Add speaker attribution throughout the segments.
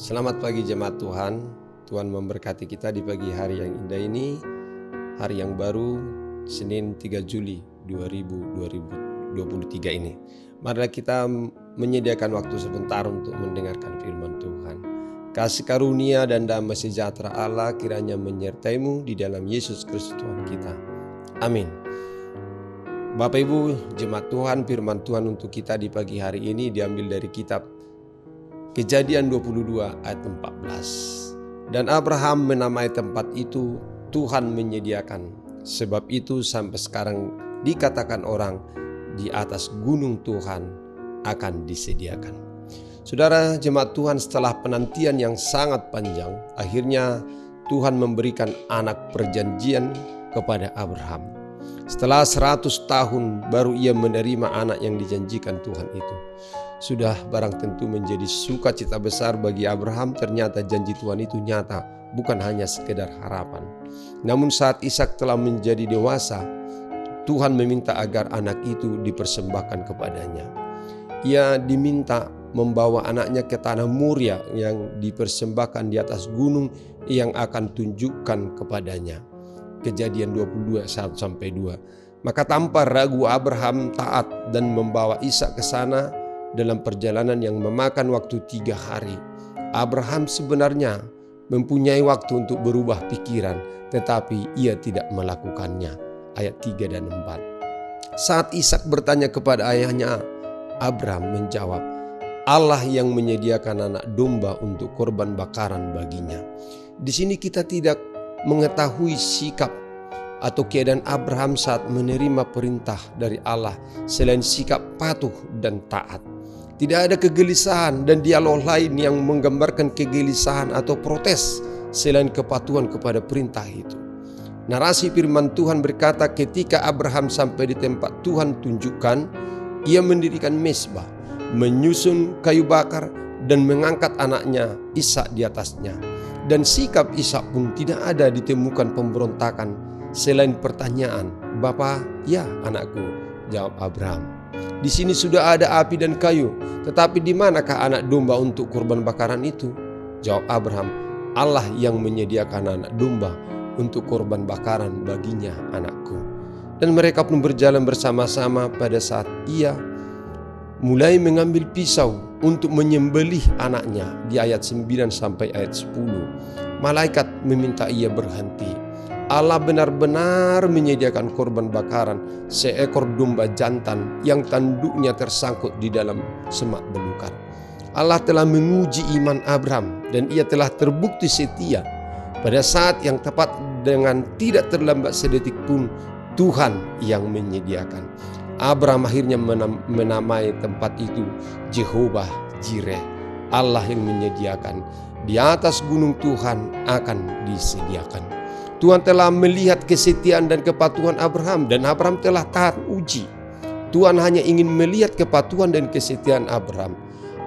Speaker 1: Selamat pagi jemaat Tuhan. Tuhan memberkati kita di pagi hari yang indah ini. Hari yang baru, Senin 3 Juli 2023 ini. Marilah kita menyediakan waktu sebentar untuk mendengarkan firman Tuhan. Kasih karunia dan damai sejahtera Allah kiranya menyertaimu di dalam Yesus Kristus Tuhan kita. Amin. Bapak Ibu jemaat Tuhan, firman Tuhan untuk kita di pagi hari ini diambil dari kitab Kejadian 22 ayat 14. Dan Abraham menamai tempat itu Tuhan menyediakan. Sebab itu sampai sekarang dikatakan orang di atas gunung Tuhan akan disediakan. Saudara jemaat Tuhan, setelah penantian yang sangat panjang, akhirnya Tuhan memberikan anak perjanjian kepada Abraham. Setelah 100 tahun baru ia menerima anak yang dijanjikan Tuhan itu. Sudah barang tentu menjadi sukacita besar bagi Abraham, ternyata janji Tuhan itu nyata, bukan hanya sekedar harapan. Namun saat Ishak telah menjadi dewasa, Tuhan meminta agar anak itu dipersembahkan kepadanya. Ia diminta membawa anaknya ke tanah Moria yang dipersembahkan di atas gunung yang akan tunjukkan kepadanya. Kejadian 22 1-2. Maka tanpa ragu Abraham taat dan membawa Ishak ke sana. Dalam perjalanan yang memakan waktu 3 hari, Abraham sebenarnya mempunyai waktu untuk berubah pikiran, tetapi ia tidak melakukannya. Ayat 3 dan 4. Saat Ishak bertanya kepada ayahnya, Abraham menjawab, Allah yang menyediakan anak domba untuk korban bakaran baginya. Di sini kita tidak mengetahui sikap atau keadaan Abraham saat menerima perintah dari Allah selain sikap patuh dan taat. Tidak ada kegelisahan dan dialog lain yang menggambarkan kegelisahan atau protes selain kepatuhan kepada perintah itu. Narasi firman Tuhan berkata, ketika Abraham sampai di tempat Tuhan tunjukkan, ia mendirikan mezbah, menyusun kayu bakar dan mengangkat anaknya Ishak di atasnya. Dan sikap Ishak pun tidak ada ditemukan pemberontakan selain pertanyaan, "Bapa?" "Ya, anakku," jawab Abraham. Di sini sudah ada api dan kayu, tetapi di manakah anak domba untuk kurban bakaran itu? Jawab Abraham, Allah yang menyediakan anak domba untuk kurban bakaran baginya, anakku. Dan mereka pun berjalan bersama-sama. Pada saat ia mulai mengambil pisau untuk menyembelih anaknya, di ayat 9 sampai ayat 10, malaikat meminta ia berhenti. Allah benar-benar menyediakan korban bakaran seekor domba jantan yang tanduknya tersangkut di dalam semak belukar. Allah telah menguji iman Abraham dan ia telah terbukti setia. Pada saat yang tepat dengan tidak terlambat sedetik pun Tuhan yang menyediakan. Abraham akhirnya menamai tempat itu Jehovah Jireh, Allah yang menyediakan. Di atas gunung Tuhan akan disediakan. Tuhan telah melihat kesetiaan dan kepatuhan Abraham dan Abraham telah taat uji. Tuhan hanya ingin melihat kepatuhan dan kesetiaan Abraham.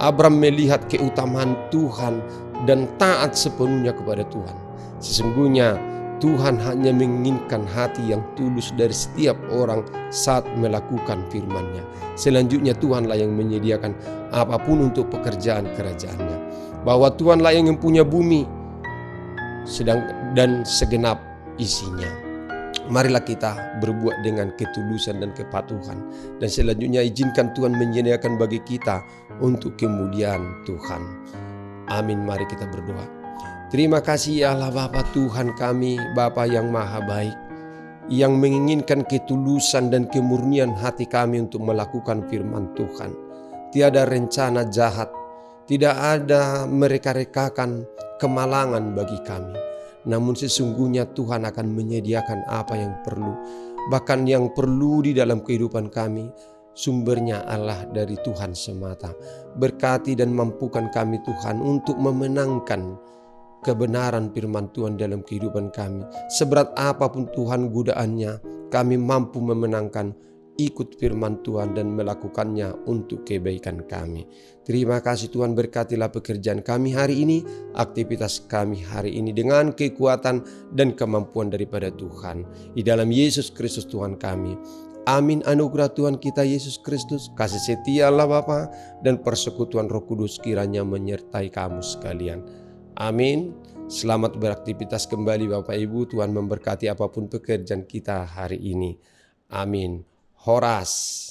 Speaker 1: Abraham melihat keutamaan Tuhan dan taat sepenuhnya kepada Tuhan. Sesungguhnya Tuhan hanya menginginkan hati yang tulus dari setiap orang saat melakukan firman-Nya. Selanjutnya Tuhanlah yang menyediakan apapun untuk pekerjaan kerajaan-Nya. Bahwa Tuhanlah yang mempunyai bumi dan segenap isinya. Marilah kita berbuat dengan ketulusan dan kepatuhan. Dan selanjutnya izinkan Tuhan menyediakan bagi kita untuk kemuliaan Tuhan. Amin. Mari kita berdoa. Terima kasih ya Allah Bapa Tuhan kami, Bapa yang maha baik, yang menginginkan ketulusan dan kemurnian hati kami untuk melakukan firman Tuhan. Tiada rencana jahat, tidak ada mereka-rekakan kemalangan bagi kami. Namun sesungguhnya Tuhan akan menyediakan apa yang perlu. Bahkan yang perlu di dalam kehidupan kami, sumbernya Allah dari Tuhan semata. Berkati dan mampukan kami Tuhan untuk memenangkan kebenaran firman Tuhan dalam kehidupan kami. Seberat apapun Tuhan godaannya, kami mampu memenangkan, ikut firman Tuhan dan melakukannya untuk kebaikan kami. Terima kasih Tuhan, berkatilah pekerjaan kami hari ini, aktivitas kami hari ini dengan kekuatan dan kemampuan daripada Tuhan. Di dalam Yesus Kristus Tuhan kami. Amin. Anugerah Tuhan kita Yesus Kristus, kasih setia Allah Bapa, dan persekutuan Roh Kudus kiranya menyertai kamu sekalian. Amin. Selamat beraktivitas kembali Bapak Ibu. Tuhan memberkati apapun pekerjaan kita hari ini. Amin. Horas.